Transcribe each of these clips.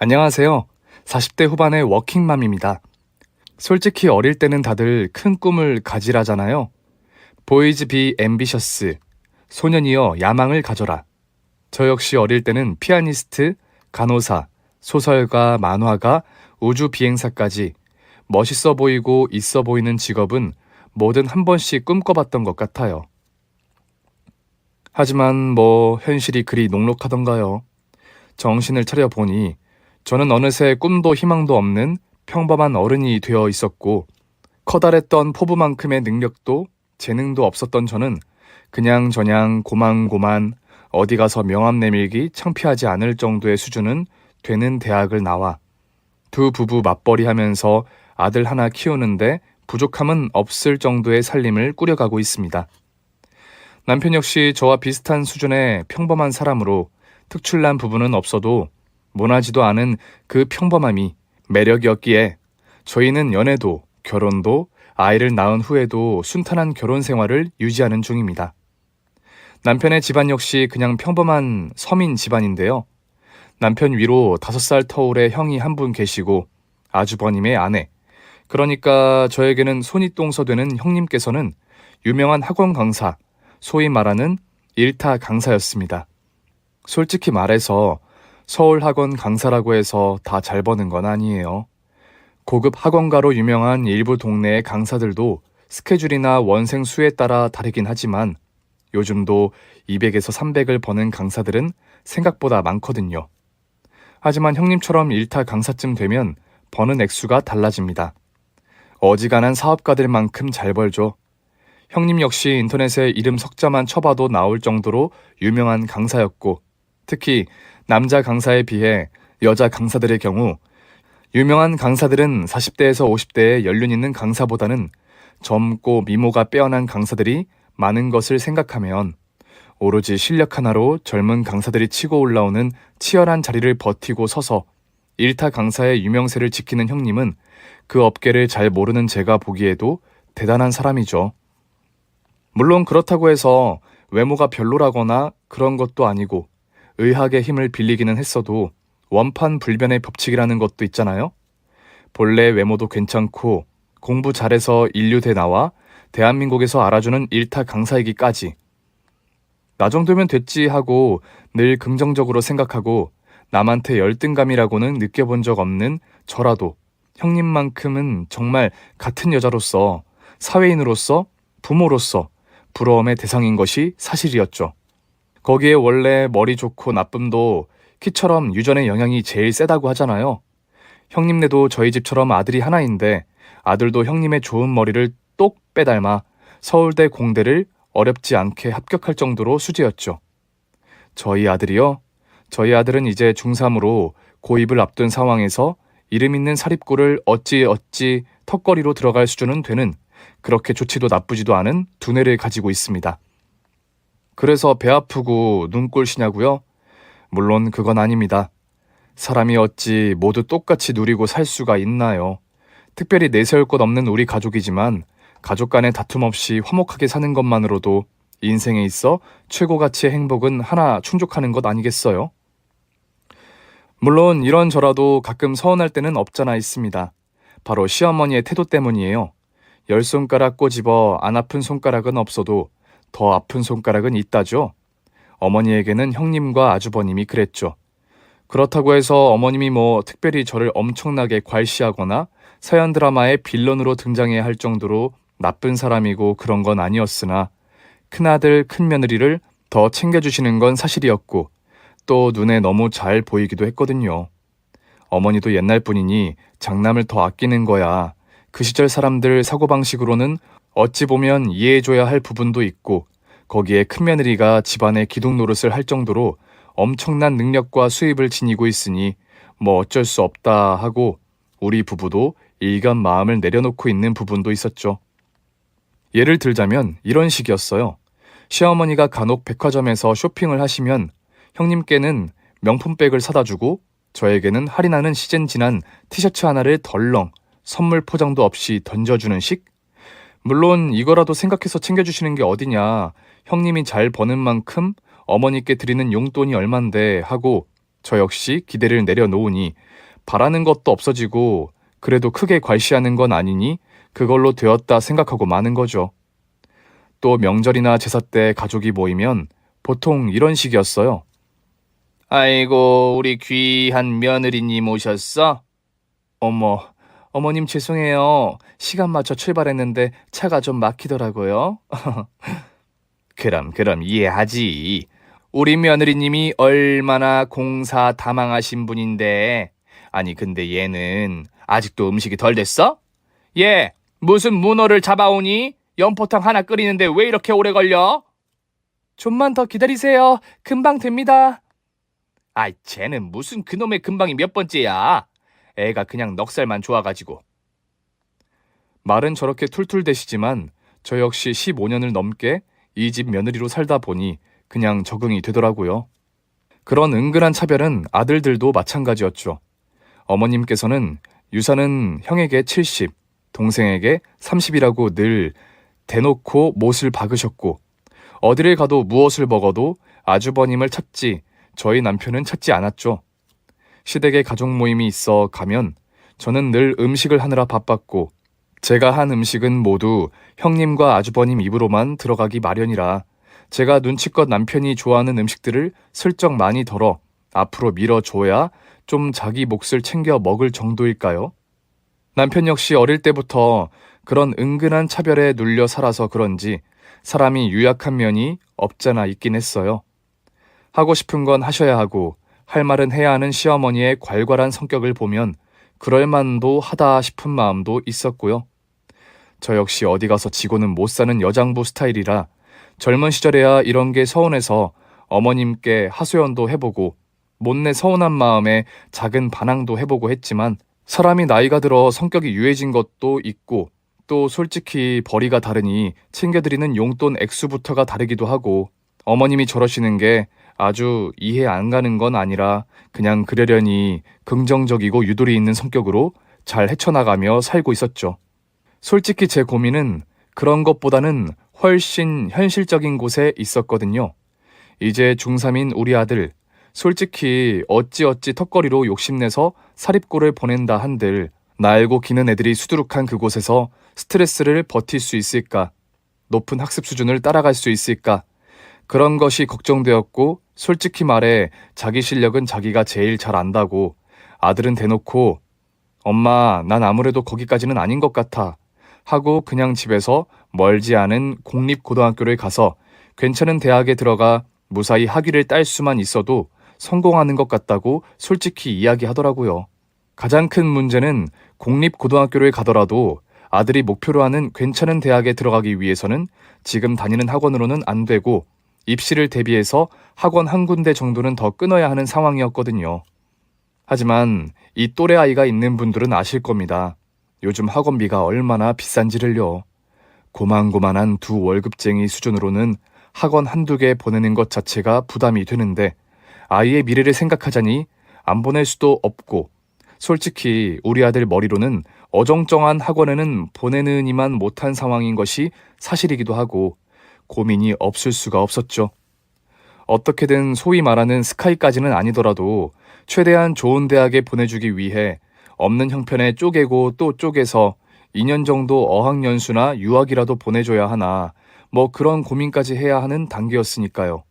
안녕하세요. 40대 후반의 워킹맘입니다. 솔직히 어릴 때는 다들 큰 꿈을 가지라잖아요. 보이즈 비 앰비셔스, 소년이여 야망을 가져라. 저 역시 어릴 때는 피아니스트, 간호사, 소설가, 만화가, 우주 비행사까지 멋있어 보이고 있어 보이는 직업은 뭐든 한 번씩 꿈꿔봤던 것 같아요. 하지만 현실이 그리 녹록하던가요. 정신을 차려보니 저는 어느새 꿈도 희망도 없는 평범한 어른이 되어 있었고 커다랬던 포부만큼의 능력도 재능도 없었던 저는 그냥저냥 고만고만 어디 가서 명함 내밀기 창피하지 않을 정도의 수준은 되는 대학을 나와 두 부부 맞벌이 하면서 아들 하나 키우는데 부족함은 없을 정도의 살림을 꾸려가고 있습니다. 남편 역시 저와 비슷한 수준의 평범한 사람으로 특출난 부분은 없어도 모나지도 않은 그 평범함이 매력이었기에 저희는 연애도 결혼도 아이를 낳은 후에도 순탄한 결혼 생활을 유지하는 중입니다. 남편의 집안 역시 그냥 평범한 서민 집안인데요. 남편 위로 5살 터울의 형이 한 분 계시고 아주버님의 아내, 그러니까 저에게는 손윗동서 되는 형님께서는 유명한 학원 강사, 소위 말하는 일타 강사였습니다. 솔직히 말해서 서울 학원 강사라고 해서 다 잘 버는 건 아니에요. 고급 학원가로 유명한 일부 동네의 강사들도 스케줄이나 원생 수에 따라 다르긴 하지만 요즘도 200에서 300을 버는 강사들은 생각보다 많거든요. 하지만 형님처럼 일타 강사쯤 되면 버는 액수가 달라집니다. 어지간한 사업가들만큼 잘 벌죠. 형님 역시 인터넷에 이름 석자만 쳐봐도 나올 정도로 유명한 강사였고 특히 남자 강사에 비해 여자 강사들의 경우 유명한 강사들은 40대에서 50대의 연륜 있는 강사보다는 젊고 미모가 빼어난 강사들이 많은 것을 생각하면 오로지 실력 하나로 젊은 강사들이 치고 올라오는 치열한 자리를 버티고 서서 일타 강사의 유명세를 지키는 형님은 그 업계를 잘 모르는 제가 보기에도 대단한 사람이죠. 물론 그렇다고 해서 외모가 별로라거나 그런 것도 아니고 의학의 힘을 빌리기는 했어도 원판 불변의 법칙이라는 것도 있잖아요. 본래 외모도 괜찮고 공부 잘해서 인류대 나와 대한민국에서 알아주는 일타 강사이기까지 나 정도면 됐지 하고 늘 긍정적으로 생각하고 남한테 열등감이라고는 느껴본 적 없는 저라도 형님만큼은 정말 같은 여자로서 사회인으로서 부모로서 부러움의 대상인 것이 사실이었죠. 거기에 원래 머리 좋고 나쁨도 키처럼 유전의 영향이 제일 세다고 하잖아요. 형님네도 저희 집처럼 아들이 하나인데 아들도 형님의 좋은 머리를 똑 빼닮아 서울대 공대를 어렵지 않게 합격할 정도로 수재였죠. 저희 아들이요? 저희 아들은 이제 중3으로 고입을 앞둔 상황에서 이름 있는 사립고를 어찌 턱걸이로 들어갈 수준은 되는 그렇게 좋지도 나쁘지도 않은 두뇌를 가지고 있습니다. 그래서 배 아프고 눈꼴 시냐고요? 물론 그건 아닙니다. 사람이 어찌 모두 똑같이 누리고 살 수가 있나요? 특별히 내세울 것 없는 우리 가족이지만 가족 간의 다툼 없이 화목하게 사는 것만으로도 인생에 있어 최고 가치의 행복은 하나 충족하는 것 아니겠어요? 물론 이런 저라도 가끔 서운할 때는 없잖아 있습니다. 바로 시어머니의 태도 때문이에요. 10손가락 꼬집어 안 아픈 손가락은 없어도 더 아픈 손가락은 있다죠. 어머니에게는 형님과 아주버님이 그랬죠. 그렇다고 해서 어머님이 특별히 저를 엄청나게 괄시하거나 서양 드라마의 빌런으로 등장해야 할 정도로 나쁜 사람이고 그런 건 아니었으나 큰아들 큰며느리를 더 챙겨주시는 건 사실이었고 또 눈에 너무 잘 보이기도 했거든요. 어머니도 옛날 분이니 장남을 더 아끼는 거야. 그 시절 사람들 사고방식으로는 어찌 보면 이해해줘야 할 부분도 있고 거기에 큰며느리가 집안의 기둥 노릇을 할 정도로 엄청난 능력과 수입을 지니고 있으니 어쩔 수 없다 하고 우리 부부도 일간 마음을 내려놓고 있는 부분도 있었죠. 예를 들자면 이런 식이었어요. 시어머니가 간혹 백화점에서 쇼핑을 하시면 형님께는 명품백을 사다 주고 저에게는 할인하는 시즌 지난 티셔츠 하나를 덜렁 선물 포장도 없이 던져주는 식? 물론 이거라도 생각해서 챙겨주시는 게 어디냐. 형님이 잘 버는 만큼 어머니께 드리는 용돈이 얼만데 하고 저 역시 기대를 내려놓으니 바라는 것도 없어지고 그래도 크게 괄시하는 건 아니니 그걸로 되었다 생각하고 마는 거죠. 또 명절이나 제사 때 가족이 모이면 보통 이런 식이었어요. 아이고, 우리 귀한 며느리님 오셨어? 어머, 어머님 죄송해요. 시간 맞춰 출발했는데 차가 좀 막히더라고요. 그럼 이해하지. 우리 며느리님이 얼마나 공사 다망하신 분인데. 아니 근데 얘는 아직도 음식이 덜 됐어? 얘 무슨 문어를 잡아오니? 연포탕 하나 끓이는데 왜 이렇게 오래 걸려? 좀만 더 기다리세요. 금방 됩니다. 아이, 쟤는 무슨 그놈의 금방이 몇 번째야. 애가 그냥 넉살만 좋아가지고. 말은 저렇게 툴툴대시지만 저 역시 15년을 넘게 이 집 며느리로 살다 보니 그냥 적응이 되더라고요. 그런 은근한 차별은 아들들도 마찬가지였죠. 어머님께서는 유산은 형에게 70, 동생에게 30이라고 늘 대놓고 못을 박으셨고 어디를 가도 무엇을 먹어도 아주버님을 찾지 저희 남편은 찾지 않았죠. 시댁에 가족 모임이 있어 가면 저는 늘 음식을 하느라 바빴고 제가 한 음식은 모두 형님과 아주버님 입으로만 들어가기 마련이라 제가 눈치껏 남편이 좋아하는 음식들을 슬쩍 많이 덜어 앞으로 밀어줘야 좀 자기 몫을 챙겨 먹을 정도일까요? 남편 역시 어릴 때부터 그런 은근한 차별에 눌려 살아서 그런지 사람이 유약한 면이 없잖아 있긴 했어요. 하고 싶은 건 하셔야 하고 할 말은 해야 하는 시어머니의 괄괄한 성격을 보면 그럴만도 하다 싶은 마음도 있었고요. 저 역시 어디 가서 지고는 못 사는 여장부 스타일이라 젊은 시절에야 이런 게 서운해서 어머님께 하소연도 해보고 못내 서운한 마음에 작은 반항도 해보고 했지만 사람이 나이가 들어 성격이 유해진 것도 있고 또 솔직히 벌이가 다르니 챙겨드리는 용돈 액수부터가 다르기도 하고 어머님이 저러시는 게 아주 이해 안 가는 건 아니라 그냥 그러려니 긍정적이고 유도리 있는 성격으로 잘 헤쳐나가며 살고 있었죠. 솔직히 제 고민은 그런 것보다는 훨씬 현실적인 곳에 있었거든요. 이제 중3인 우리 아들, 솔직히 어찌어찌 턱걸이로 욕심내서 사립고를 보낸다 한들 날고 기는 애들이 수두룩한 그곳에서 스트레스를 버틸 수 있을까? 높은 학습 수준을 따라갈 수 있을까? 그런 것이 걱정되었고 솔직히 말해 자기 실력은 자기가 제일 잘 안다고 아들은 대놓고 엄마, 난 아무래도 거기까지는 아닌 것 같아 하고 그냥 집에서 멀지 않은 공립고등학교를 가서 괜찮은 대학에 들어가 무사히 학위를 딸 수만 있어도 성공하는 것 같다고 솔직히 이야기하더라고요. 가장 큰 문제는 공립고등학교를 가더라도 아들이 목표로 하는 괜찮은 대학에 들어가기 위해서는 지금 다니는 학원으로는 안 되고 입시를 대비해서 학원 한 군데 정도는 더 끊어야 하는 상황이었거든요. 하지만 이 또래 아이가 있는 분들은 아실 겁니다. 요즘 학원비가 얼마나 비싼지를요. 고만고만한 두 월급쟁이 수준으로는 학원 한두 개 보내는 것 자체가 부담이 되는데 아이의 미래를 생각하자니 안 보낼 수도 없고 솔직히 우리 아들 머리로는 어정쩡한 학원에는 보내느니만 못한 상황인 것이 사실이기도 하고 고민이 없을 수가 없었죠. 어떻게든 소위 말하는 스카이까지는 아니더라도 최대한 좋은 대학에 보내주기 위해 없는 형편에 쪼개고 또 쪼개서 2년 정도 어학연수나 유학이라도 보내줘야 하나 뭐 그런 고민까지 해야 하는 단계였으니까요.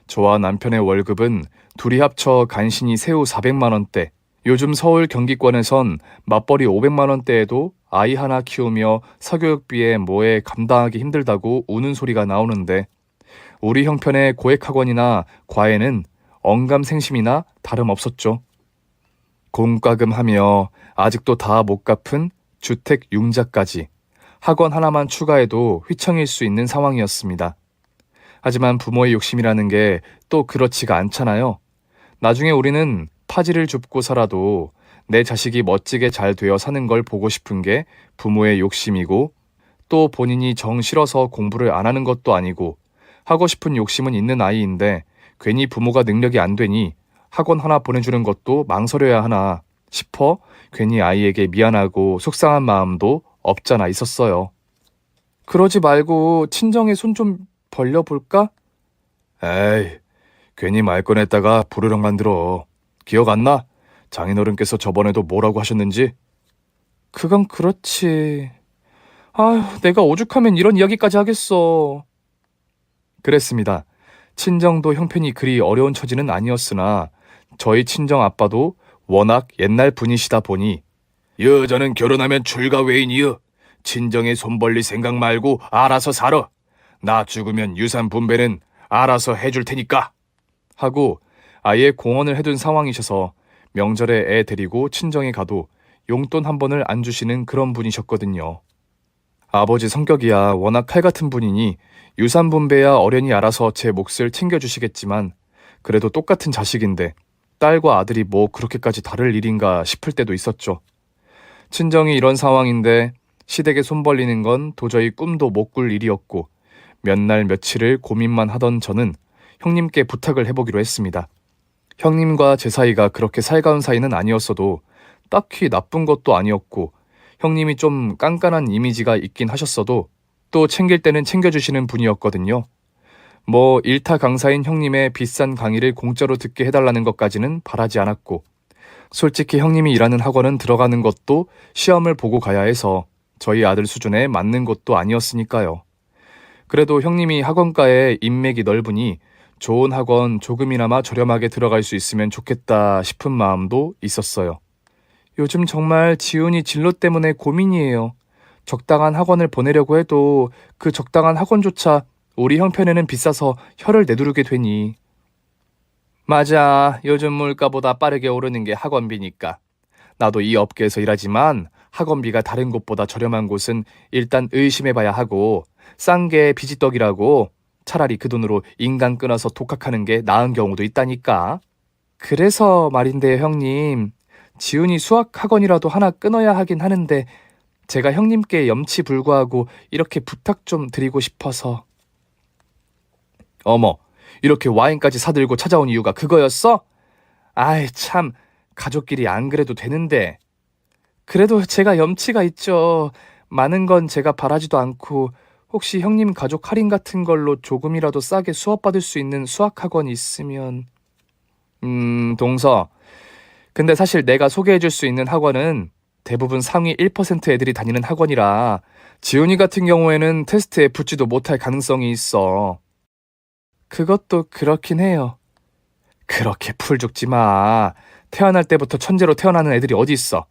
저와 남편의 월급은 둘이 합쳐 간신히 새우 400만 원대, 요즘 서울 경기권에선 맞벌이 500만 원대에도 아이 하나 키우며 사교육비에 뭐에 감당하기 힘들다고 우는 소리가 나오는데 우리 형편의 고액학원이나 과외는 언감생심이나 다름없었죠. 공과금 하며 아직도 다 못 갚은 주택 융자까지 학원 하나만 추가해도 휘청일 수 있는 상황이었습니다. 하지만 부모의 욕심이라는 게 또 그렇지가 않잖아요. 나중에 우리는 파지를 줍고 살아도 내 자식이 멋지게 잘 되어 사는 걸 보고 싶은 게 부모의 욕심이고 또 본인이 정 싫어서 공부를 안 하는 것도 아니고 하고 싶은 욕심은 있는 아이인데 괜히 부모가 능력이 안 되니 학원 하나 보내주는 것도 망설여야 하나 싶어 괜히 아이에게 미안하고 속상한 마음도 없잖아 있었어요. 그러지 말고 친정에 손 좀 벌려볼까? 에이, 괜히 말 꺼냈다가 부르렁 만들어. 기억 안 나? 장인어른께서 저번에도 뭐라고 하셨는지? 그건 그렇지. 아휴, 내가 오죽하면 이런 이야기까지 하겠어. 그랬습니다. 친정도 형편이 그리 어려운 처지는 아니었으나 저희 친정 아빠도 워낙 옛날 분이시다 보니 여자는 결혼하면 출가외인이여. 친정에 손 벌릴 생각 말고 알아서 살아. 나 죽으면 유산 분배는 알아서 해줄 테니까. 하고 아예 공언을 해둔 상황이셔서 명절에 애 데리고 친정에 가도 용돈 한 번을 안 주시는 그런 분이셨거든요. 아버지 성격이야 워낙 칼 같은 분이니 유산 분배야 어련히 알아서 제 몫을 챙겨주시겠지만 그래도 똑같은 자식인데 딸과 아들이 뭐 그렇게까지 다를 일인가 싶을 때도 있었죠. 친정이 이런 상황인데 시댁에 손 벌리는 건 도저히 꿈도 못 꿀 일이었고 몇 날 며칠을 고민만 하던 저는 형님께 부탁을 해보기로 했습니다. 형님과 제 사이가 그렇게 살가운 사이는 아니었어도 딱히 나쁜 것도 아니었고 형님이 좀 깐깐한 이미지가 있긴 하셨어도 또 챙길 때는 챙겨주시는 분이었거든요. 뭐 일타 강사인 형님의 비싼 강의를 공짜로 듣게 해달라는 것까지는 바라지 않았고 솔직히 형님이 일하는 학원은 들어가는 것도 시험을 보고 가야 해서 저희 아들 수준에 맞는 것도 아니었으니까요. 그래도 형님이 학원가에 인맥이 넓으니 좋은 학원 조금이나마 저렴하게 들어갈 수 있으면 좋겠다 싶은 마음도 있었어요. 요즘 정말 지훈이 진로 때문에 고민이에요. 적당한 학원을 보내려고 해도 그 적당한 학원조차 우리 형편에는 비싸서 혀를 내두르게 되니. 맞아. 요즘 물가보다 빠르게 오르는 게 학원비니까. 나도 이 업계에서 일하지만 학원비가 다른 곳보다 저렴한 곳은 일단 의심해봐야 하고 싼 게 비지떡이라고 차라리 그 돈으로 인간 끊어서 독학하는 게 나은 경우도 있다니까. 그래서 말인데요, 형님. 지훈이 수학 학원이라도 하나 끊어야 하긴 하는데 제가 형님께 염치불구하고 이렇게 부탁 좀 드리고 싶어서. 어머, 이렇게 와인까지 사들고 찾아온 이유가 그거였어? 아이 참, 가족끼리 안 그래도 되는데. 그래도 제가 염치가 있죠. 많은 건 제가 바라지도 않고 혹시 형님 가족 할인 같은 걸로 조금이라도 싸게 수업받을 수 있는 수학학원이 있으면. 동서. 근데 사실 내가 소개해줄 수 있는 학원은 대부분 상위 1% 애들이 다니는 학원이라 지훈이 같은 경우에는 테스트에 붙지도 못할 가능성이 있어. 그것도 그렇긴 해요. 그렇게 풀 죽지 마. 태어날 때부터 천재로 태어나는 애들이 어디 있어.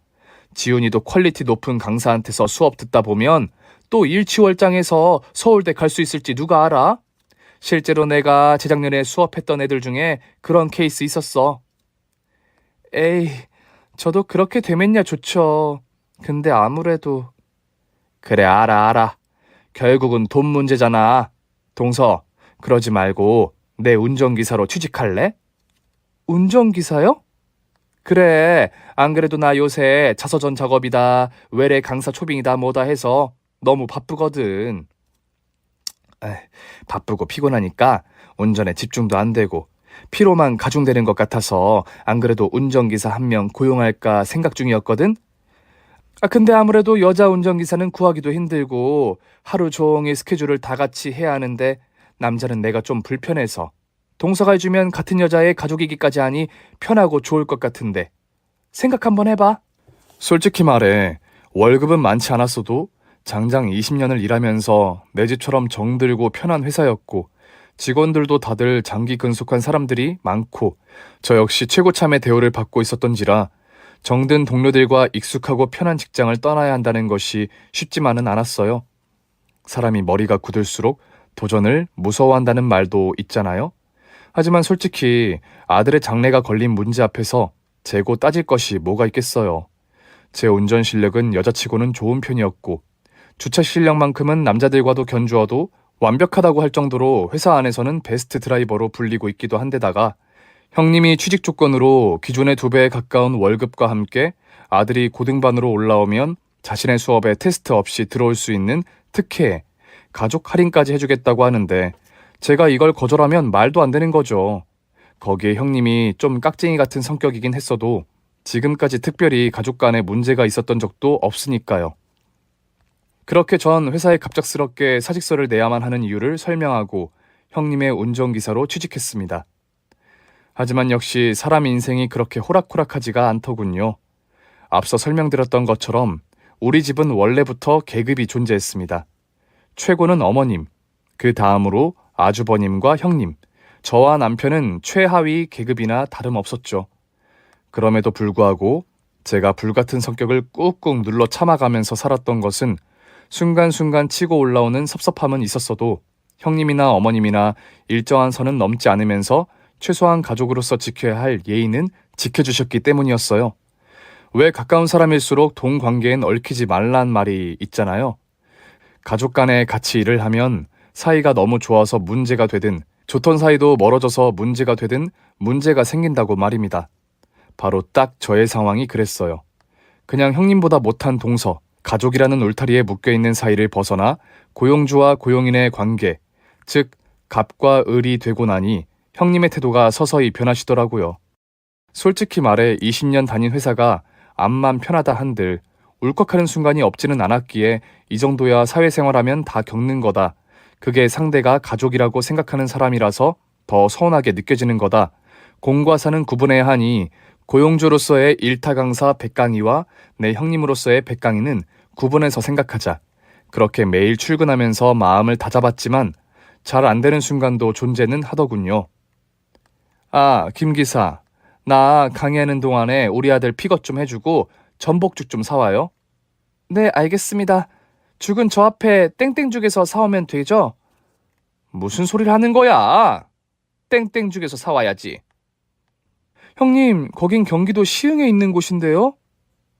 지훈이도 퀄리티 높은 강사한테서 수업 듣다 보면 또 일취월장해서 서울대 갈 수 있을지 누가 알아? 실제로 내가 재작년에 수업했던 애들 중에 그런 케이스 있었어. 에이, 저도 그렇게 되면야 좋죠. 근데 아무래도. 그래, 알아. 결국은 돈 문제잖아. 동서, 그러지 말고 내 운전기사로 취직할래? 운전기사요? 그래, 안 그래도 나 요새 자서전 작업이다, 외래 강사 초빙이다 뭐다 해서 너무 바쁘거든. 에이, 바쁘고 피곤하니까 운전에 집중도 안 되고 피로만 가중되는 것 같아서 안 그래도 운전기사 한 명 고용할까 생각 중이었거든? 근데 아무래도 여자 운전기사는 구하기도 힘들고 하루 종일 스케줄을 다 같이 해야 하는데 남자는 내가 좀 불편해서 동서가 해주면 같은 여자의 가족이기까지 하니 편하고 좋을 것 같은데 생각 한번 해봐. 솔직히 말해 월급은 많지 않았어도 장장 20년을 일하면서 내 집처럼 정들고 편한 회사였고 직원들도 다들 장기 근속한 사람들이 많고 저 역시 최고참의 대우를 받고 있었던지라 정든 동료들과 익숙하고 편한 직장을 떠나야 한다는 것이 쉽지만은 않았어요. 사람이 머리가 굳을수록 도전을 무서워한다는 말도 있잖아요. 하지만 솔직히 아들의 장래가 걸린 문제 앞에서 재고 따질 것이 뭐가 있겠어요. 제 운전 실력은 여자치고는 좋은 편이었고 주차 실력만큼은 남자들과도 견주어도 완벽하다고 할 정도로 회사 안에서는 베스트 드라이버로 불리고 있기도 한데다가 형님이 취직 조건으로 기존의 2배에 가까운 월급과 함께 아들이 고등반으로 올라오면 자신의 수업에 테스트 없이 들어올 수 있는 특혜, 가족 할인까지 해주겠다고 하는데 제가 이걸 거절하면 말도 안 되는 거죠. 거기에 형님이 좀 깍쟁이 같은 성격이긴 했어도 지금까지 특별히 가족 간에 문제가 있었던 적도 없으니까요. 그렇게 전 회사에 갑작스럽게 사직서를 내야만 하는 이유를 설명하고 형님의 운전기사로 취직했습니다. 하지만 역시 사람 인생이 그렇게 호락호락하지가 않더군요. 앞서 설명드렸던 것처럼 우리 집은 원래부터 계급이 존재했습니다. 최고는 어머님, 그 다음으로 아주버님과 형님, 저와 남편은 최하위 계급이나 다름없었죠. 그럼에도 불구하고 제가 불같은 성격을 꾹꾹 눌러 참아가면서 살았던 것은 순간순간 치고 올라오는 섭섭함은 있었어도 형님이나 어머님이나 일정한 선은 넘지 않으면서 최소한 가족으로서 지켜야 할 예의는 지켜주셨기 때문이었어요. 왜 가까운 사람일수록 동관계엔 얽히지 말란 말이 있잖아요. 가족 간에 같이 일을 하면 사이가 너무 좋아서 문제가 되든 좋던 사이도 멀어져서 문제가 되든 문제가 생긴다고 말입니다. 바로 딱 저의 상황이 그랬어요. 그냥 형님보다 못한 동서, 가족이라는 울타리에 묶여있는 사이를 벗어나 고용주와 고용인의 관계, 즉 갑과 을이 되고 나니 형님의 태도가 서서히 변하시더라고요. 솔직히 말해 20년 다닌 회사가 암만 편하다 한들 울컥하는 순간이 없지는 않았기에 이 정도야 사회생활하면 다 겪는 거다. 그게 상대가 가족이라고 생각하는 사람이라서 더 서운하게 느껴지는 거다. 공과 사는 구분해야 하니 고용주로서의 일타강사 백강희와 내 형님으로서의 백강희는 구분해서 생각하자. 그렇게 매일 출근하면서 마음을 다잡았지만 잘 안 되는 순간도 존재는 하더군요. 아, 김 기사. 나 강의하는 동안에 우리 아들 픽업 좀 해주고 전복죽 좀 사와요. 네, 알겠습니다. 죽은 저 앞에 땡땡죽에서 사오면 되죠? 무슨 소리를 하는 거야? 땡땡죽에서 사와야지. 형님, 거긴 경기도 시흥에 있는 곳인데요?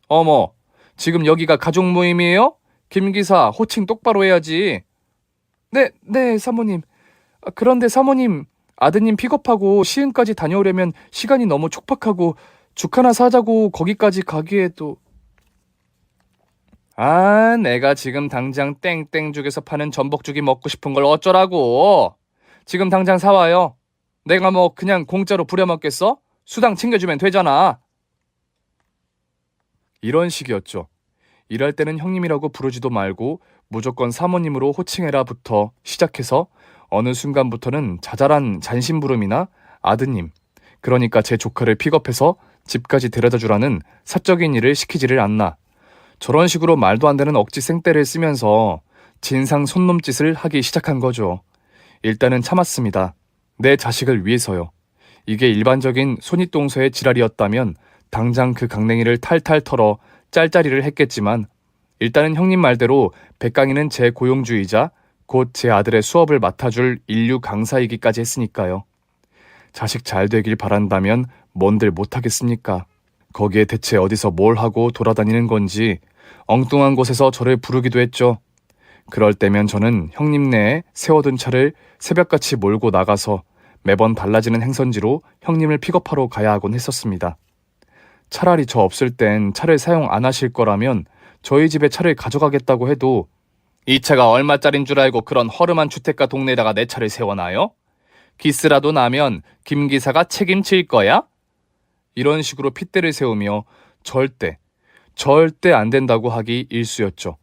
어머, 지금 여기가 가족 모임이에요? 김 기사, 호칭 똑바로 해야지. 네, 사모님. 그런데 사모님, 아드님 픽업하고 시흥까지 다녀오려면 시간이 너무 촉박하고 죽 하나 사자고 거기까지 가기에도... 아, 내가 지금 당장 땡땡죽에서 파는 전복죽이 먹고 싶은 걸 어쩌라고. 지금 당장 사와요. 내가 뭐 그냥 공짜로 부려먹겠어? 수당 챙겨주면 되잖아. 이런 식이었죠. 일할 때는 형님이라고 부르지도 말고 무조건 사모님으로 호칭해라부터 시작해서 어느 순간부터는 자잘한 잔심부름이나 아드님, 그러니까 제 조카를 픽업해서 집까지 데려다주라는 사적인 일을 시키지를 않나. 저런 식으로 말도 안 되는 억지 생떼를 쓰면서 진상 손놈짓을 하기 시작한 거죠. 일단은 참았습니다. 내 자식을 위해서요. 이게 일반적인 손윗동서의 지랄이었다면 당장 그 강냉이를 탈탈 털어 짤짤이를 했겠지만 일단은 형님 말대로 백강희는 제 고용주이자 곧 제 아들의 수업을 맡아줄 인류 강사이기까지 했으니까요. 자식 잘 되길 바란다면 뭔들 못하겠습니까? 거기에 대체 어디서 뭘 하고 돌아다니는 건지 엉뚱한 곳에서 저를 부르기도 했죠. 그럴 때면 저는 형님네에 세워둔 차를 새벽같이 몰고 나가서 매번 달라지는 행선지로 형님을 픽업하러 가야 하곤 했었습니다. 차라리 저 없을 땐 차를 사용 안 하실 거라면 저희 집에 차를 가져가겠다고 해도 이 차가 얼마짜린 줄 알고 그런 허름한 주택가 동네에다가 내 차를 세워놔요? 기스라도 나면 김 기사가 책임질 거야? 이런 식으로 핏대를 세우며 절대 안 된다고 하기 일쑤였죠.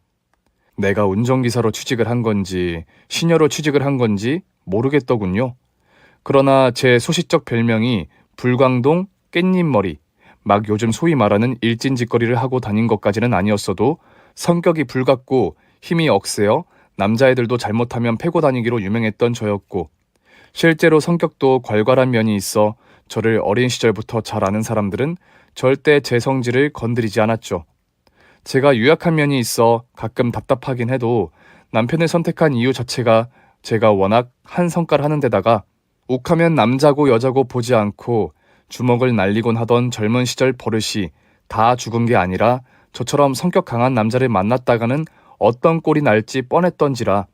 내가 운전기사로 취직을 한 건지 시녀로 취직을 한 건지 모르겠더군요. 그러나 제 소시적 별명이 불광동 깻잎머리, 막 요즘 소위 말하는 일진짓거리를 하고 다닌 것까지는 아니었어도 성격이 불같고 힘이 억세어 남자애들도 잘못하면 패고 다니기로 유명했던 저였고 실제로 성격도 괄괄한 면이 있어 저를 어린 시절부터 잘 아는 사람들은 절대 제 성질을 건드리지 않았죠. 제가 유약한 면이 있어 가끔 답답하긴 해도 남편을 선택한 이유 자체가 제가 워낙 한 성깔 하는 데다가 욱하면 남자고 여자고 보지 않고 주먹을 날리곤 하던 젊은 시절 버릇이 다 죽은 게 아니라 저처럼 성격 강한 남자를 만났다가는 어떤 꼴이 날지 뻔했던지라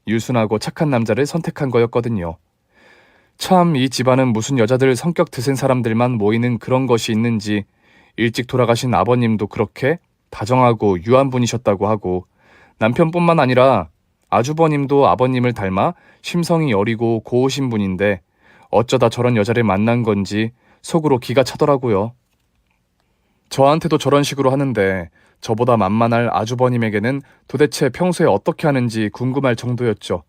유순하고 착한 남자를 선택한 거였거든요. 참 이 집안은 무슨 여자들 성격 드센 사람들만 모이는 그런 것이 있는지 일찍 돌아가신 아버님도 그렇게 다정하고 유한 분이셨다고 하고 남편뿐만 아니라 아주버님도 아버님을 닮아 심성이 여리고 고우신 분인데 어쩌다 저런 여자를 만난 건지 속으로 기가 차더라고요. 저한테도 저런 식으로 하는데 저보다 만만할 아주버님에게는 도대체 평소에 어떻게 하는지 궁금할 정도였죠.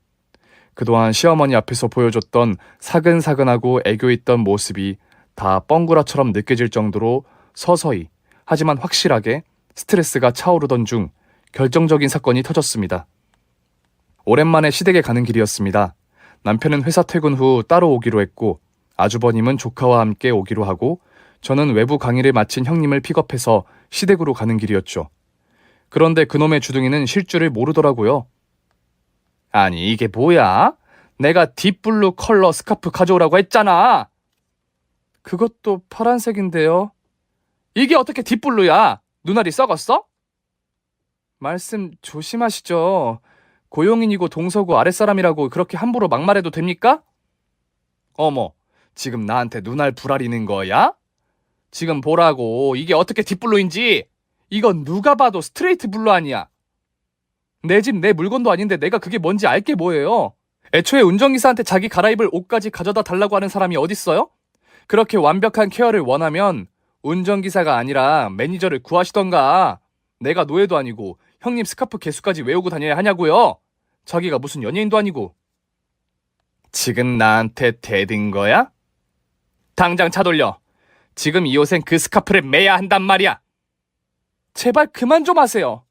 그동안 시어머니 앞에서 보여줬던 사근사근하고 애교 있던 모습이 다 뻥구라처럼 느껴질 정도로 서서히 하지만 확실하게 스트레스가 차오르던 중 결정적인 사건이 터졌습니다. 오랜만에 시댁에 가는 길이었습니다. 남편은 회사 퇴근 후 따로 오기로 했고 아주버님은 조카와 함께 오기로 하고 저는 외부 강의를 마친 형님을 픽업해서 시댁으로 가는 길이었죠. 그런데 그놈의 주둥이는 쉴 줄을 모르더라고요. 아니 이게 뭐야? 내가 딥블루 컬러 스카프 가져오라고 했잖아. 그것도 파란색인데요. 이게 어떻게 딥블루야? 눈알이 썩었어? 말씀 조심하시죠. 고용인이고 동서고 아랫사람이라고 그렇게 함부로 막말해도 됩니까? 어머, 지금 나한테 눈알 부라리는 거야? 지금 보라고, 이게 어떻게 딥블루인지. 이건 누가 봐도 스트레이트 블루 아니야. 내 집 내 물건도 아닌데 내가 그게 뭔지 알게 뭐예요. 애초에 운전기사한테 자기 갈아입을 옷까지 가져다 달라고 하는 사람이 어딨어요? 그렇게 완벽한 케어를 원하면 운전기사가 아니라 매니저를 구하시던가. 내가 노예도 아니고 형님 스카프 개수까지 외우고 다녀야 하냐고요. 자기가 무슨 연예인도 아니고. 지금 나한테 대든 거야? 당장 차 돌려. 지금 이 옷엔 그 스카프를 매야 한단 말이야. 제발 그만 좀 하세요.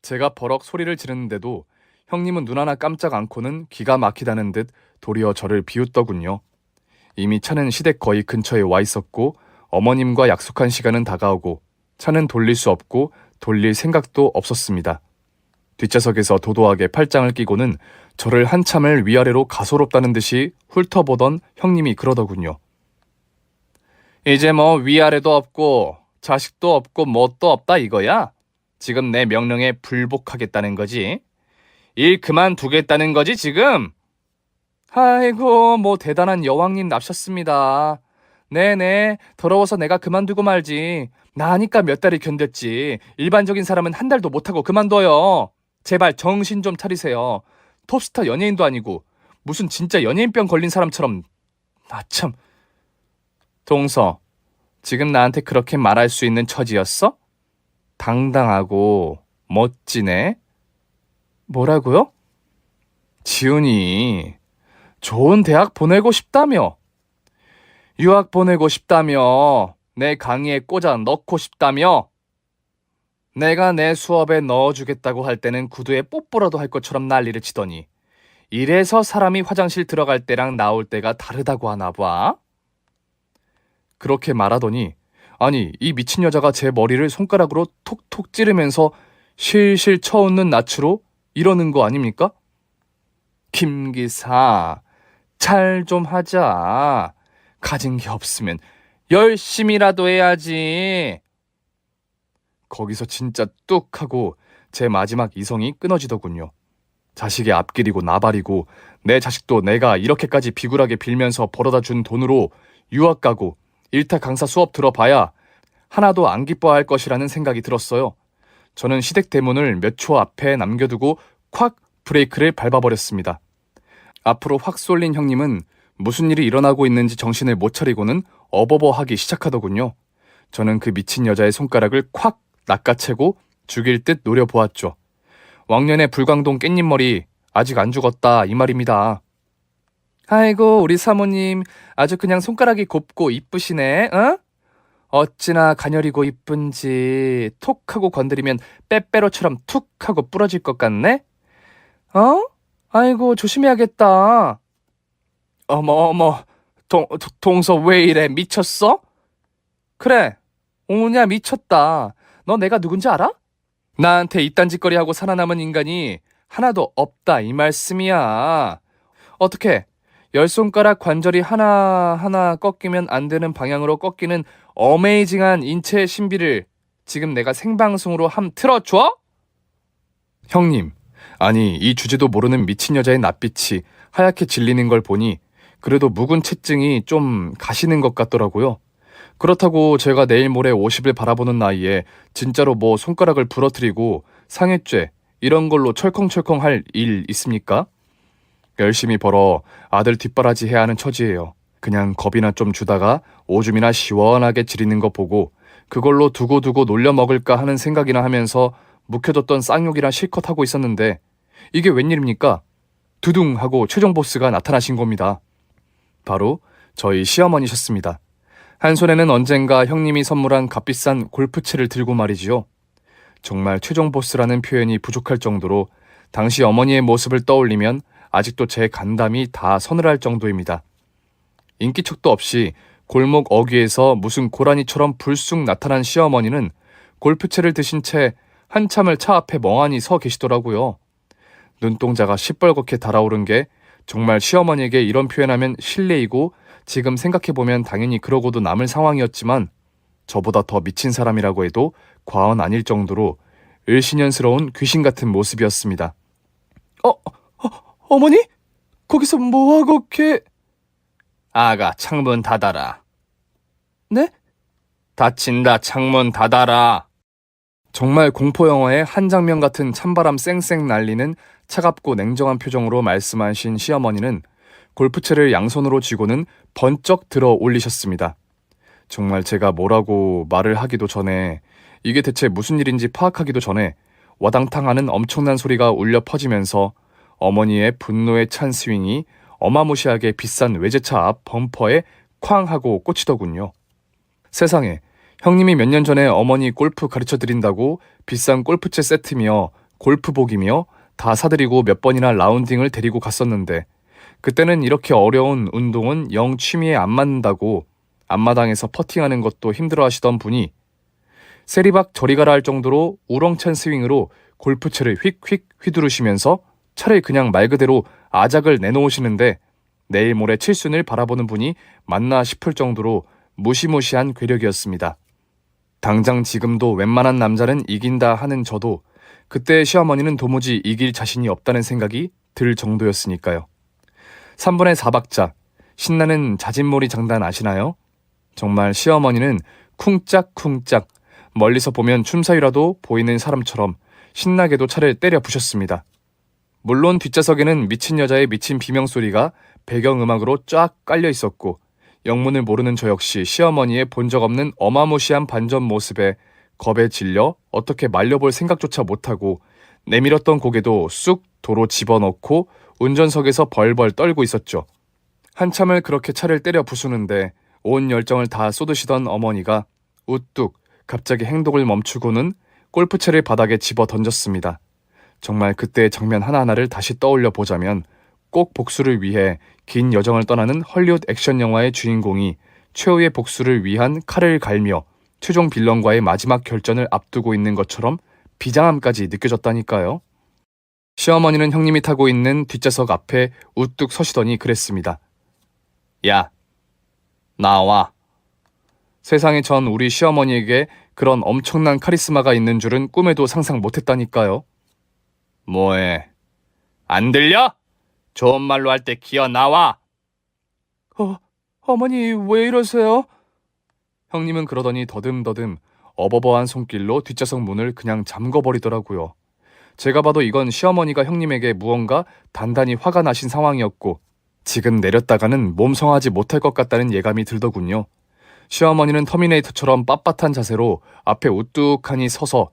제가 버럭 소리를 지르는데도 형님은 눈 하나 깜짝 않고는 기가 막히다는 듯 도리어 저를 비웃더군요. 이미 차는 시댁 거의 근처에 와 있었고 어머님과 약속한 시간은 다가오고 차는 돌릴 수 없고 돌릴 생각도 없었습니다. 뒷좌석에서 도도하게 팔짱을 끼고는 저를 한참을 위아래로 가소롭다는 듯이 훑어보던 형님이 그러더군요. 이제 뭐 위아래도 없고 자식도 없고 뭣도 없다 이거야? 지금 내 명령에 불복하겠다는 거지? 일 그만두겠다는 거지 지금? 아이고 뭐 대단한 여왕님 납셨습니다. 네네 더러워서 내가 그만두고 말지. 나니까 몇 달이 견뎠지. 일반적인 사람은 한 달도 못하고 그만둬요. 제발 정신 좀 차리세요. 톱스타 연예인도 아니고 무슨 진짜 연예인병 걸린 사람처럼. 나 참. 동서, 지금 나한테 그렇게 말할 수 있는 처지였어? 당당하고 멋지네. 뭐라고요? 지훈이 좋은 대학 보내고 싶다며. 유학 보내고 싶다며. 내 강의에 꽂아 넣고 싶다며. 내가 내 수업에 넣어주겠다고 할 때는 구두에 뽀뽀라도 할 것처럼 난리를 치더니 이래서 사람이 화장실 들어갈 때랑 나올 때가 다르다고 하나 봐. 그렇게 말하더니 아니 이 미친 여자가 제 머리를 손가락으로 톡톡 찌르면서 실실 쳐웃는 낯으로 이러는 거 아닙니까? 김 기사 잘 좀 하자. 가진 게 없으면 열심히라도 해야지. 거기서 진짜 뚝 하고 제 마지막 이성이 끊어지더군요. 자식의 앞길이고 나발이고 내 자식도 내가 이렇게까지 비굴하게 빌면서 벌어다 준 돈으로 유학 가고 일타 강사 수업 들어봐야 하나도 안 기뻐할 것이라는 생각이 들었어요. 저는 시댁 대문을 몇 초 앞에 남겨두고 콱 브레이크를 밟아버렸습니다. 앞으로 확 쏠린 형님은 무슨 일이 일어나고 있는지 정신을 못 차리고는 어버버하기 시작하더군요. 저는 그 미친 여자의 손가락을 콱 낚아채고 죽일 듯 노려보았죠. 왕년의 불광동 깻잎머리 아직 안 죽었다 이 말입니다. 아이고 우리 사모님 아주 그냥 손가락이 곱고 이쁘시네. 어? 어찌나 가녀리고 이쁜지 톡 하고 건드리면 빼빼로처럼 툭 하고 부러질 것 같네. 어? 아이고 조심해야겠다. 어머 동서 왜 이래 미쳤어? 그래 오냐 미쳤다. 너 내가 누군지 알아? 나한테 이딴 짓거리 하고 살아남은 인간이 하나도 없다 이 말씀이야. 어떻게 열 손가락 관절이 하나하나 꺾이면 안 되는 방향으로 꺾이는 어메이징한 인체의 신비를 지금 내가 생방송으로 함 틀어줘? 형님, 아니 이 주제도 모르는 미친 여자의 낯빛이 하얗게 질리는 걸 보니 그래도 묵은 채증이 좀 가시는 것 같더라고요. 그렇다고 제가 내일 모레 50을 바라보는 나이에 진짜로 뭐 손가락을 부러뜨리고 상해죄 이런 걸로 철컹철컹 할 일 있습니까? 열심히 벌어 아들 뒷바라지 해야 하는 처지예요. 그냥 겁이나 좀 주다가 오줌이나 시원하게 지리는 거 보고 그걸로 두고두고 놀려 먹을까 하는 생각이나 하면서 묵혀뒀던 쌍욕이랑 실컷 하고 있었는데 이게 웬일입니까? 두둥 하고 최종 보스가 나타나신 겁니다. 바로 저희 시어머니셨습니다. 한 손에는 언젠가 형님이 선물한 값비싼 골프채를 들고 말이지요. 정말 최종 보스라는 표현이 부족할 정도로 당시 어머니의 모습을 떠올리면 아직도 제 간담이 다 서늘할 정도입니다. 인기척도 없이 골목 어귀에서 무슨 고라니처럼 불쑥 나타난 시어머니는 골프채를 드신 채 한참을 차 앞에 멍하니 서 계시더라고요. 눈동자가 시뻘겋게 달아오른 게 정말 시어머니에게 이런 표현하면 실례이고 지금 생각해보면 당연히 그러고도 남을 상황이었지만 저보다 더 미친 사람이라고 해도 과언 아닐 정도로 을씨년스러운 귀신 같은 모습이었습니다. 어머니? 거기서 뭐하고 아가, 창문 닫아라. 네? 닫힌다, 창문 닫아라. 정말 공포영화의 한 장면 같은 찬바람 쌩쌩 날리는 차갑고 냉정한 표정으로 말씀하신 시어머니는 골프채를 양손으로 쥐고는 번쩍 들어 올리셨습니다. 정말 제가 뭐라고 말을 하기도 전에, 이게 대체 무슨 일인지 파악하기도 전에 와당탕하는 엄청난 소리가 울려 퍼지면서 어머니의 분노에 찬 스윙이 어마무시하게 비싼 외제차 앞 범퍼에 쾅 하고 꽂히더군요. 세상에, 형님이 몇 년 전에 어머니 골프 가르쳐드린다고 비싼 골프채 세트며 골프복이며 다 사드리고 몇 번이나 라운딩을 데리고 갔었는데 그때는 이렇게 어려운 운동은 영 취미에 안 맞는다고 앞마당에서 퍼팅하는 것도 힘들어 하시던 분이 세리박 저리 가라 할 정도로 우렁찬 스윙으로 골프채를 휙휙 휘두르시면서 차를 그냥 말 그대로 아작을 내놓으시는데 내일 모레 칠순을 바라보는 분이 맞나 싶을 정도로 무시무시한 괴력이었습니다. 당장 지금도 웬만한 남자는 이긴다 하는 저도 그때 시어머니는 도무지 이길 자신이 없다는 생각이 들 정도였으니까요. 3분의 4박자, 신나는 자진몰이 장단 아시나요? 정말 시어머니는 쿵짝쿵짝 멀리서 보면 춤사위라도 보이는 사람처럼 신나게도 차를 때려 부셨습니다. 물론 뒷좌석에는 미친 여자의 미친 비명소리가 배경음악으로 쫙 깔려 있었고 영문을 모르는 저 역시 시어머니의 본 적 없는 어마무시한 반전 모습에 겁에 질려 어떻게 말려볼 생각조차 못하고 내밀었던 고개도 쑥 도로 집어넣고 운전석에서 벌벌 떨고 있었죠. 한참을 그렇게 차를 때려 부수는데 온 열정을 다 쏟으시던 어머니가 우뚝 갑자기 행동을 멈추고는 골프채를 바닥에 집어 던졌습니다. 정말 그때의 장면 하나하나를 다시 떠올려 보자면 꼭 복수를 위해 긴 여정을 떠나는 헐리우드 액션 영화의 주인공이 최후의 복수를 위한 칼을 갈며 최종 빌런과의 마지막 결전을 앞두고 있는 것처럼 비장함까지 느껴졌다니까요. 시어머니는 형님이 타고 있는 뒷좌석 앞에 우뚝 서시더니 그랬습니다. 야, 나와. 세상에 전 우리 시어머니에게 그런 엄청난 카리스마가 있는 줄은 꿈에도 상상 못했다니까요. 뭐해? 안 들려? 좋은 말로 할 때 기어 나와. 어머니 왜 이러세요? 형님은 그러더니 더듬더듬 어버버한 손길로 뒷좌석 문을 그냥 잠궈버리더라고요. 제가 봐도 이건 시어머니가 형님에게 무언가 단단히 화가 나신 상황이었고 지금 내렸다가는 몸성하지 못할 것 같다는 예감이 들더군요. 시어머니는 터미네이터처럼 빳빳한 자세로 앞에 우뚝하니 서서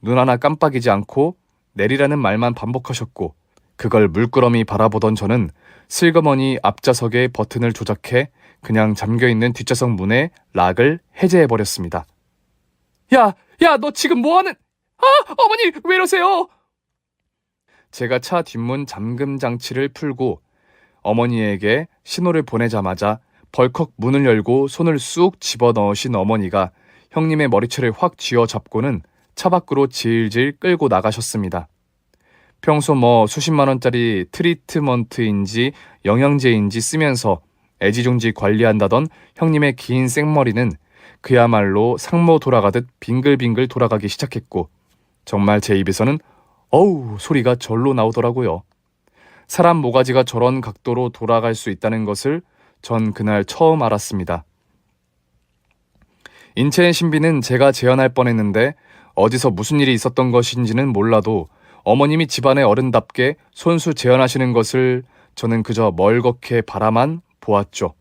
눈 하나 깜빡이지 않고 내리라는 말만 반복하셨고 그걸 물끄러미 바라보던 저는 슬그머니 앞좌석의 버튼을 조작해 그냥 잠겨있는 뒷좌석 문의 락을 해제해버렸습니다. 야, 너 지금 뭐하는... 어머니 왜 이러세요? 제가 차 뒷문 잠금 장치를 풀고 어머니에게 신호를 보내자마자 벌컥 문을 열고 손을 쑥 집어넣으신 어머니가 형님의 머리채를 확 쥐어잡고는 차 밖으로 질질 끌고 나가셨습니다. 평소 수십만 원짜리 트리트먼트인지 영양제인지 쓰면서 애지중지 관리한다던 형님의 긴 생머리는 그야말로 상모 돌아가듯 빙글빙글 돌아가기 시작했고 정말 제 입에서는 어우 소리가 절로 나오더라고요. 사람 모가지가 저런 각도로 돌아갈 수 있다는 것을 전 그날 처음 알았습니다. 인체의 신비는 제가 재현할 뻔했는데 어디서 무슨 일이 있었던 것인지는 몰라도 어머님이 집안의 어른답게 손수 재현하시는 것을 저는 그저 멀겋게 바라만 보았죠.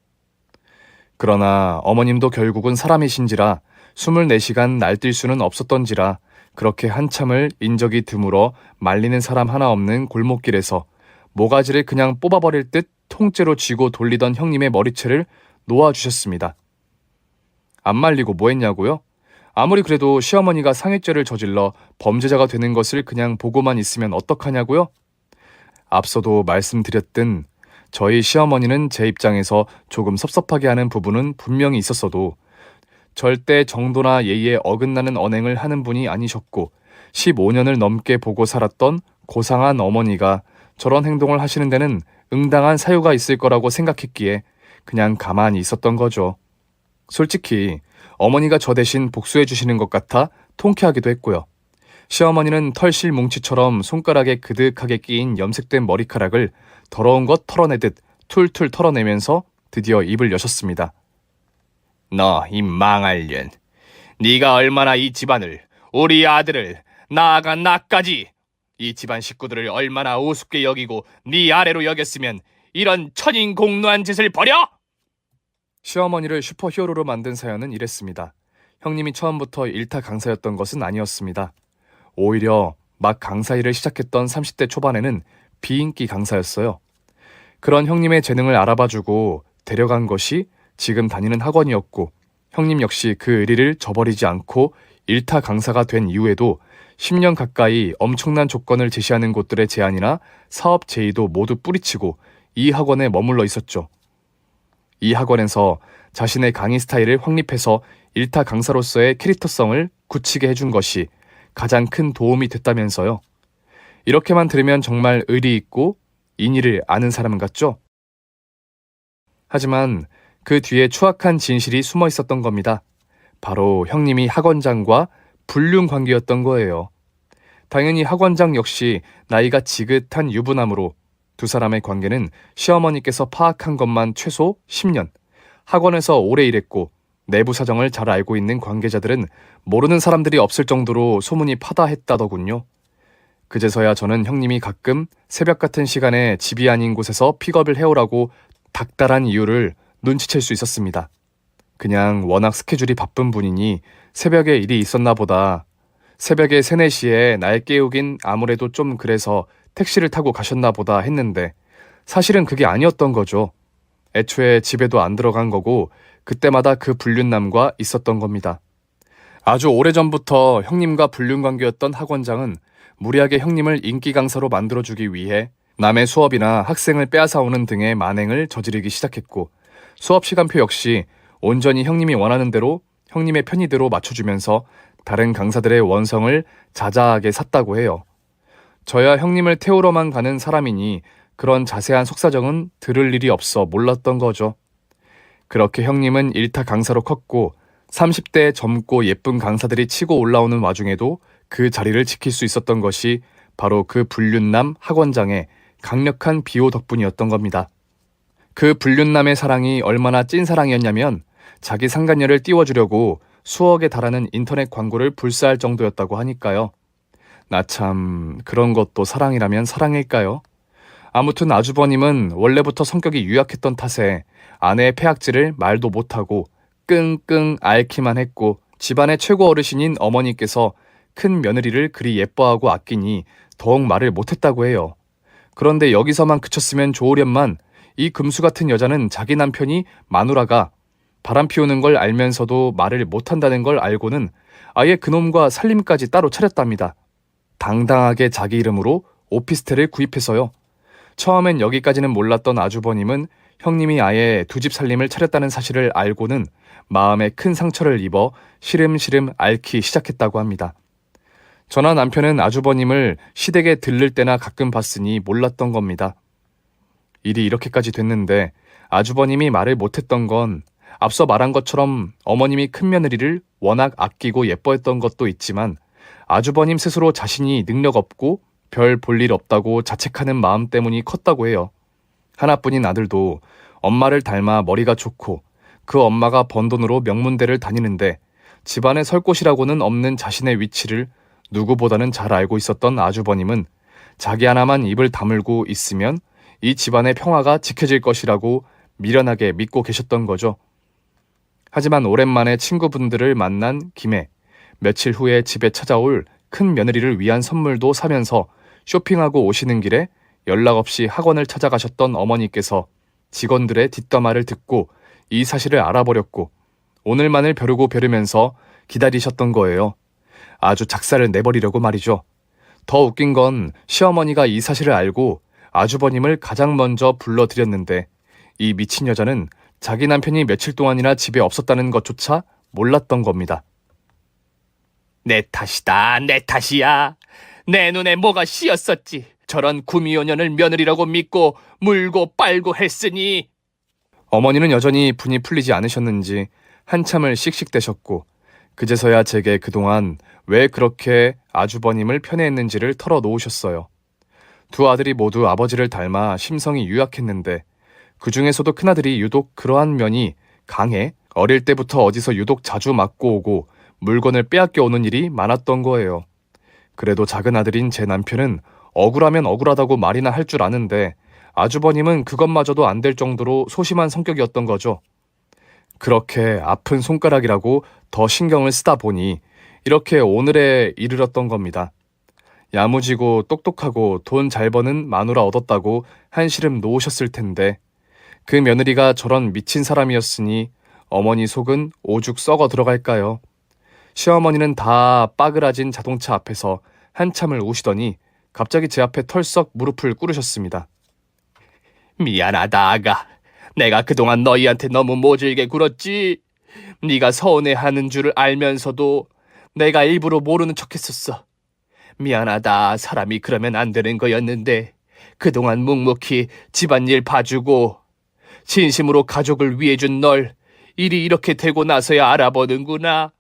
그러나 어머님도 결국은 사람이신지라 24시간 날뛸 수는 없었던지라 그렇게 한참을 인적이 드물어 말리는 사람 하나 없는 골목길에서 모가지를 그냥 뽑아버릴 듯 통째로 쥐고 돌리던 형님의 머리채를 놓아주셨습니다. 안 말리고 뭐 했냐고요? 아무리 그래도 시어머니가 상해죄를 저질러 범죄자가 되는 것을 그냥 보고만 있으면 어떡하냐고요? 앞서도 말씀드렸든 저희 시어머니는 제 입장에서 조금 섭섭하게 하는 부분은 분명히 있었어도 절대 정도나 예의에 어긋나는 언행을 하는 분이 아니셨고 15년을 넘게 보고 살았던 고상한 어머니가 저런 행동을 하시는 데는 응당한 사유가 있을 거라고 생각했기에 그냥 가만히 있었던 거죠. 솔직히 어머니가 저 대신 복수해 주시는 것 같아 통쾌하기도 했고요. 시어머니는 털실 뭉치처럼 손가락에 그득하게 끼인 염색된 머리카락을 더러운 것 털어내듯 툴툴 털어내면서 드디어 입을 여셨습니다. 너 이 망할 년, 네가 얼마나 이 집안을, 우리 아들을, 나아가 나까지 이 집안 식구들을 얼마나 우습게 여기고 네 아래로 여겼으면 이런 천인공노한 짓을 벌여? 시어머니를 슈퍼히어로로 만든 사연은 이랬습니다. 형님이 처음부터 일타 강사였던 것은 아니었습니다. 오히려 막 강사 일을 시작했던 30대 초반에는 비인기 강사였어요. 그런 형님의 재능을 알아봐주고 데려간 것이 지금 다니는 학원이었고 형님 역시 그 의리를 저버리지 않고 일타 강사가 된 이후에도 10년 가까이 엄청난 조건을 제시하는 곳들의 제안이나 사업 제의도 모두 뿌리치고 이 학원에 머물러 있었죠. 이 학원에서 자신의 강의 스타일을 확립해서 일타 강사로서의 캐릭터성을 굳히게 해준 것이 가장 큰 도움이 됐다면서요. 이렇게만 들으면 정말 의리 있고 인의를 아는 사람 같죠? 하지만 그 뒤에 추악한 진실이 숨어 있었던 겁니다. 바로 형님이 학원장과 불륜 관계였던 거예요. 당연히 학원장 역시 나이가 지긋한 유부남으로 두 사람의 관계는 시어머니께서 파악한 것만 최소 10년, 학원에서 오래 일했고 내부 사정을 잘 알고 있는 관계자들은 모르는 사람들이 없을 정도로 소문이 파다했다더군요. 그제서야 저는 형님이 가끔 새벽 같은 시간에 집이 아닌 곳에서 픽업을 해오라고 닥달한 이유를 눈치챌 수 있었습니다. 그냥 워낙 스케줄이 바쁜 분이니 새벽에 일이 있었나 보다. 새벽에 3, 4시에 날 깨우긴 아무래도 좀 그래서 택시를 타고 가셨나 보다 했는데 사실은 그게 아니었던 거죠. 애초에 집에도 안 들어간 거고 그때마다 그 불륜남과 있었던 겁니다. 아주 오래전부터 형님과 불륜 관계였던 학원장은 무리하게 형님을 인기 강사로 만들어주기 위해 남의 수업이나 학생을 빼앗아오는 등의 만행을 저지르기 시작했고 수업 시간표 역시 온전히 형님이 원하는 대로 형님의 편의대로 맞춰주면서 다른 강사들의 원성을 자자하게 샀다고 해요. 저야 형님을 태우러만 가는 사람이니 그런 자세한 속사정은 들을 일이 없어 몰랐던 거죠. 그렇게 형님은 일타 강사로 컸고 30대 젊고 예쁜 강사들이 치고 올라오는 와중에도 그 자리를 지킬 수 있었던 것이 바로 그 불륜남 학원장의 강력한 비호 덕분이었던 겁니다. 그 불륜남의 사랑이 얼마나 찐사랑이었냐면 자기 상간녀를 띄워주려고 수억에 달하는 인터넷 광고를 불사할 정도였다고 하니까요. 나 참 그런 것도 사랑이라면 사랑일까요? 아무튼 아주버님은 원래부터 성격이 유약했던 탓에 아내의 폐악질을 말도 못하고 끙끙 앓기만 했고 집안의 최고 어르신인 어머니께서 큰 며느리를 그리 예뻐하고 아끼니 더욱 말을 못했다고 해요. 그런데 여기서만 그쳤으면 좋으련만 이 금수 같은 여자는 자기 남편이 마누라가 바람 피우는 걸 알면서도 말을 못한다는 걸 알고는 아예 그놈과 살림까지 따로 차렸답니다. 당당하게 자기 이름으로 오피스텔을 구입해서요. 처음엔 여기까지는 몰랐던 아주버님은 형님이 아예 두 집 살림을 차렸다는 사실을 알고는 마음에 큰 상처를 입어 시름시름 앓기 시작했다고 합니다. 저나 남편은 아주버님을 시댁에 들를 때나 가끔 봤으니 몰랐던 겁니다. 일이 이렇게까지 됐는데 아주버님이 말을 못했던 건 앞서 말한 것처럼 어머님이 큰며느리를 워낙 아끼고 예뻐했던 것도 있지만 아주버님 스스로 자신이 능력 없고 별 볼 일 없다고 자책하는 마음 때문이 컸다고 해요. 하나뿐인 아들도 엄마를 닮아 머리가 좋고 그 엄마가 번 돈으로 명문대를 다니는데 집안에 설 곳이라고는 없는 자신의 위치를 누구보다는 잘 알고 있었던 아주버님은 자기 하나만 입을 다물고 있으면 이 집안의 평화가 지켜질 것이라고 미련하게 믿고 계셨던 거죠. 하지만 오랜만에 친구분들을 만난 김에 며칠 후에 집에 찾아올 큰 며느리를 위한 선물도 사면서 쇼핑하고 오시는 길에 연락 없이 학원을 찾아가셨던 어머니께서 직원들의 뒷담화를 듣고 이 사실을 알아버렸고 오늘만을 벼르고 벼르면서 기다리셨던 거예요. 아주 작사를 내버리려고 말이죠. 더 웃긴 건 시어머니가 이 사실을 알고 아주버님을 가장 먼저 불러들였는데 이 미친 여자는 자기 남편이 며칠 동안이나 집에 없었다는 것조차 몰랐던 겁니다. 내 탓이다, 내 탓이야. 내 눈에 뭐가 씌었었지. 저런 구미호년을 며느리라고 믿고 물고 빨고 했으니. 어머니는 여전히 분이 풀리지 않으셨는지 한참을 씩씩대셨고 그제서야 제게 그동안 왜 그렇게 아주버님을 편애했는지를 털어놓으셨어요. 두 아들이 모두 아버지를 닮아 심성이 유약했는데 그 중에서도 큰아들이 유독 그러한 면이 강해 어릴 때부터 어디서 유독 자주 맞고 오고 물건을 빼앗겨 오는 일이 많았던 거예요. 그래도 작은 아들인 제 남편은 억울하면 억울하다고 말이나 할 줄 아는데 아주버님은 그것마저도 안 될 정도로 소심한 성격이었던 거죠. 그렇게 아픈 손가락이라고 더 신경을 쓰다 보니 이렇게 오늘에 이르렀던 겁니다. 야무지고 똑똑하고 돈 잘 버는 마누라 얻었다고 한시름 놓으셨을 텐데 그 며느리가 저런 미친 사람이었으니 어머니 속은 오죽 썩어 들어갈까요? 시어머니는 다 빠그라진 자동차 앞에서 한참을 우시더니 갑자기 제 앞에 털썩 무릎을 꿇으셨습니다. 미안하다, 아가. 내가 그동안 너희한테 너무 모질게 굴었지. 네가 서운해하는 줄을 알면서도 내가 일부러 모르는 척했었어. 미안하다. 사람이 그러면 안 되는 거였는데 그동안 묵묵히 집안일 봐주고 진심으로 가족을 위해준 널 일이 이렇게 되고 나서야 알아보는구나.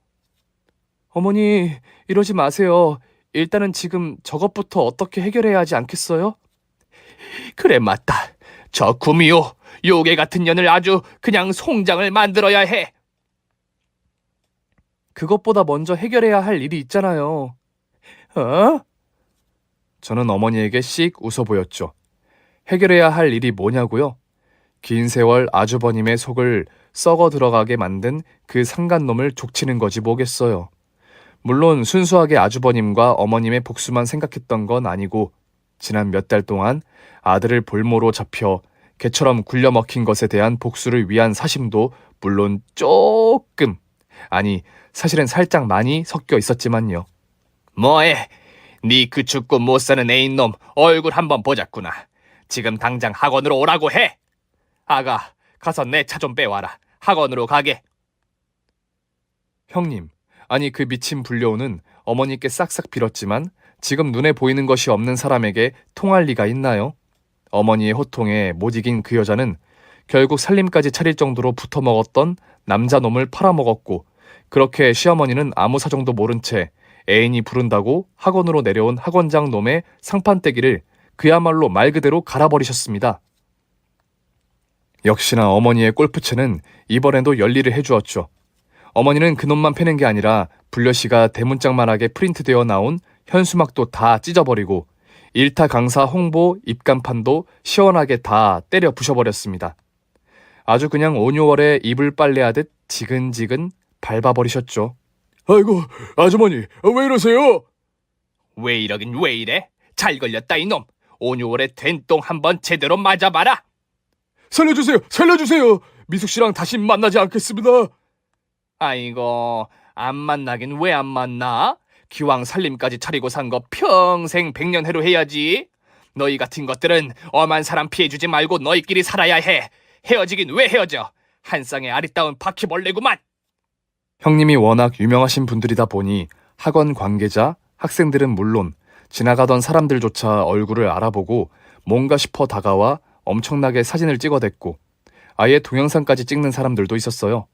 어머니, 이러지 마세요. 일단은 지금 저것부터 어떻게 해결해야 하지 않겠어요? 그래, 맞다. 저 구미호 요괴 같은 년을 아주 그냥 송장을 만들어야 해. 그것보다 먼저 해결해야 할 일이 있잖아요. 어? 저는 어머니에게 씩 웃어 보였죠. 해결해야 할 일이 뭐냐고요? 긴 세월 아주버님의 속을 썩어 들어가게 만든 그 상간놈을 족치는 거지 뭐겠어요. 물론 순수하게 아주버님과 어머님의 복수만 생각했던 건 아니고 지난 몇 달 동안 아들을 볼모로 잡혀 개처럼 굴려먹힌 것에 대한 복수를 위한 사심도 물론 조금, 아니 사실은 살짝 많이 섞여 있었지만요. 뭐해? 네 그 죽고 못 사는 애인놈 얼굴 한번 보자꾸나. 지금 당장 학원으로 오라고 해. 아가, 가서 내 차 좀 빼와라. 학원으로 가게. 형님, 아니 그 미친 불려오는 어머니께 싹싹 빌었지만 지금 눈에 보이는 것이 없는 사람에게 통할 리가 있나요? 어머니의 호통에 못 이긴 그 여자는 결국 살림까지 차릴 정도로 붙어먹었던 남자놈을 팔아먹었고 그렇게 시어머니는 아무 사정도 모른 채 애인이 부른다고 학원으로 내려온 학원장 놈의 상판떼기를 그야말로 말 그대로 갈아버리셨습니다. 역시나 어머니의 골프채는 이번에도 열일을 해주었죠. 어머니는 그놈만 패는 게 아니라 불려씨가 대문짝만하게 프린트되어 나온 현수막도 다 찢어버리고 일타 강사 홍보 입간판도 시원하게 다 때려 부셔버렸습니다. 아주 그냥 온유월에 이불 빨래하듯 지근지근 밟아버리셨죠. 아이고, 아주머니, 왜 이러세요? 왜 이러긴 왜 이래? 잘 걸렸다 이놈. 온유월에 된똥 한번 제대로 맞아봐라. 살려주세요, 살려주세요. 미숙씨랑 다시 만나지 않겠습니다. 아이고, 안 만나긴 왜 안 만나? 기왕 살림까지 차리고 산 거 평생 백년해로 해야지. 너희 같은 것들은 엄한 사람 피해주지 말고 너희끼리 살아야 해. 헤어지긴 왜 헤어져? 한 쌍의 아리따운 바퀴벌레구만. 형님이 워낙 유명하신 분들이다 보니 학원 관계자, 학생들은 물론 지나가던 사람들조차 얼굴을 알아보고 뭔가 싶어 다가와 엄청나게 사진을 찍어댔고 아예 동영상까지 찍는 사람들도 있었어요.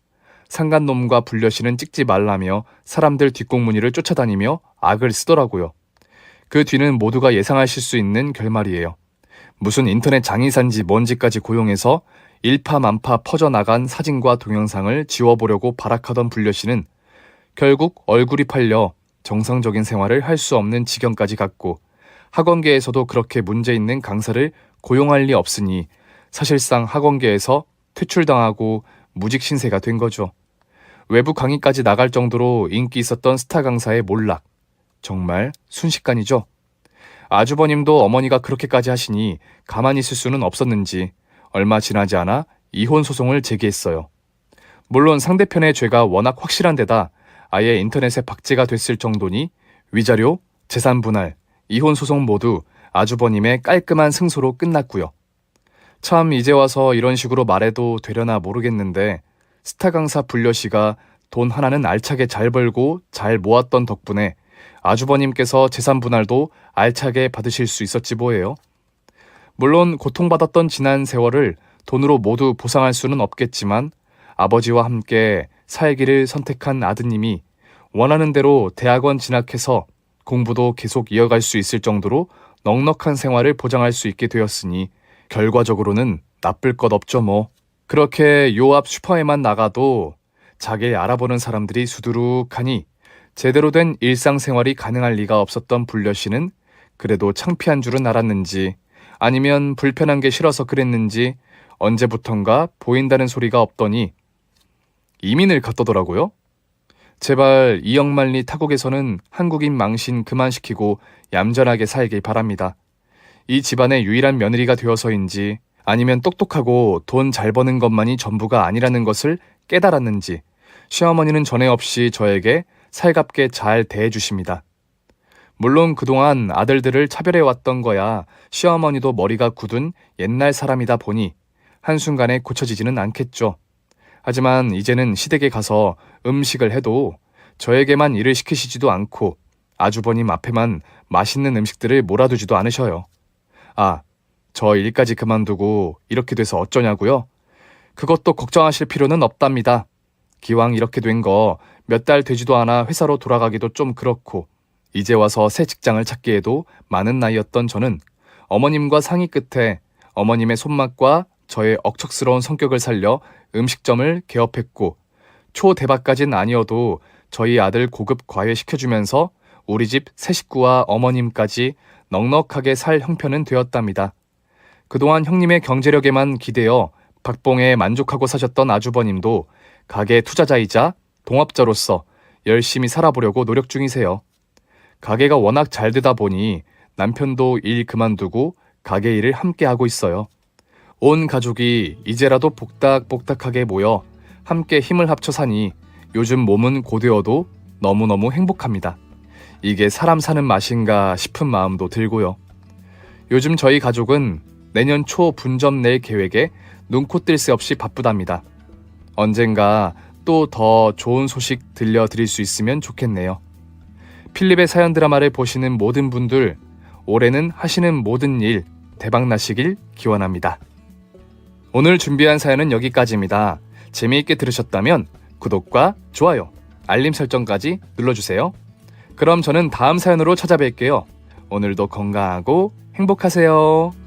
상간놈과 불려씨는 찍지 말라며 사람들 뒷공무니를 쫓아다니며 악을 쓰더라고요. 그 뒤는 모두가 예상하실 수 있는 결말이에요. 무슨 인터넷 장의사인지 뭔지까지 고용해서 일파만파 퍼져나간 사진과 동영상을 지워보려고 발악하던 불려씨는 결국 얼굴이 팔려 정상적인 생활을 할 수 없는 지경까지 갔고 학원계에서도 그렇게 문제 있는 강사를 고용할 리 없으니 사실상 학원계에서 퇴출당하고 무직 신세가 된 거죠. 외부 강의까지 나갈 정도로 인기 있었던 스타 강사의 몰락. 정말 순식간이죠. 아주버님도 어머니가 그렇게까지 하시니 가만히 있을 수는 없었는지 얼마 지나지 않아 이혼 소송을 제기했어요. 물론 상대편의 죄가 워낙 확실한 데다 아예 인터넷에 박제가 됐을 정도니 위자료, 재산 분할, 이혼 소송 모두 아주버님의 깔끔한 승소로 끝났고요. 참 이제 와서 이런 식으로 말해도 되려나 모르겠는데 스타 강사 불려씨가 돈 하나는 알차게 잘 벌고 잘 모았던 덕분에 아주버님께서 재산 분할도 알차게 받으실 수 있었지 뭐예요. 물론 고통받았던 지난 세월을 돈으로 모두 보상할 수는 없겠지만 아버지와 함께 살기를 선택한 아드님이 원하는 대로 대학원 진학해서 공부도 계속 이어갈 수 있을 정도로 넉넉한 생활을 보장할 수 있게 되었으니 결과적으로는 나쁠 것 없죠 뭐. 그렇게 요 앞 슈퍼에만 나가도 자기를 알아보는 사람들이 수두룩하니 제대로 된 일상생활이 가능할 리가 없었던 불려씨는 그래도 창피한 줄은 알았는지 아니면 불편한 게 싫어서 그랬는지 언제부턴가 보인다는 소리가 없더니 이민을 갔더더라고요. 제발 이영만리 타국에서는 한국인 망신 그만시키고 얌전하게 살길 바랍니다. 이 집안의 유일한 며느리가 되어서인지 아니면 똑똑하고 돈 잘 버는 것만이 전부가 아니라는 것을 깨달았는지 시어머니는 전에 없이 저에게 살갑게 잘 대해주십니다. 물론 그동안 아들들을 차별해왔던 거야 시어머니도 머리가 굳은 옛날 사람이다 보니 한순간에 고쳐지지는 않겠죠. 하지만 이제는 시댁에 가서 음식을 해도 저에게만 일을 시키시지도 않고 아주버님 앞에만 맛있는 음식들을 몰아두지도 않으셔요. 아, 저 일까지 그만두고 이렇게 돼서 어쩌냐고요? 그것도 걱정하실 필요는 없답니다. 기왕 이렇게 된 거 몇 달 되지도 않아 회사로 돌아가기도 좀 그렇고 이제 와서 새 직장을 찾기에도 많은 나이였던 저는 어머님과 상의 끝에 어머님의 손맛과 저의 억척스러운 성격을 살려 음식점을 개업했고 초대박까진 아니어도 저희 아들 고급 과외시켜주면서 우리 집 새 식구와 어머님까지 넉넉하게 살 형편은 되었답니다. 그동안 형님의 경제력에만 기대어 박봉에 만족하고 사셨던 아주버님도 가게 투자자이자 동업자로서 열심히 살아보려고 노력 중이세요. 가게가 워낙 잘 되다 보니 남편도 일 그만두고 가게 일을 함께 하고 있어요. 온 가족이 이제라도 복닥복닥하게 모여 함께 힘을 합쳐 사니 요즘 몸은 고되어도 너무너무 행복합니다. 이게 사람 사는 맛인가 싶은 마음도 들고요. 요즘 저희 가족은 내년 초 분점 낼 계획에 눈코 뜰 새 없이 바쁘답니다. 언젠가 또 더 좋은 소식 들려드릴 수 있으면 좋겠네요. 필립의 사연 드라마를 보시는 모든 분들 올해는 하시는 모든 일 대박나시길 기원합니다. 오늘 준비한 사연은 여기까지입니다. 재미있게 들으셨다면 구독과 좋아요, 알림 설정까지 눌러주세요. 그럼 저는 다음 사연으로 찾아뵐게요. 오늘도 건강하고 행복하세요.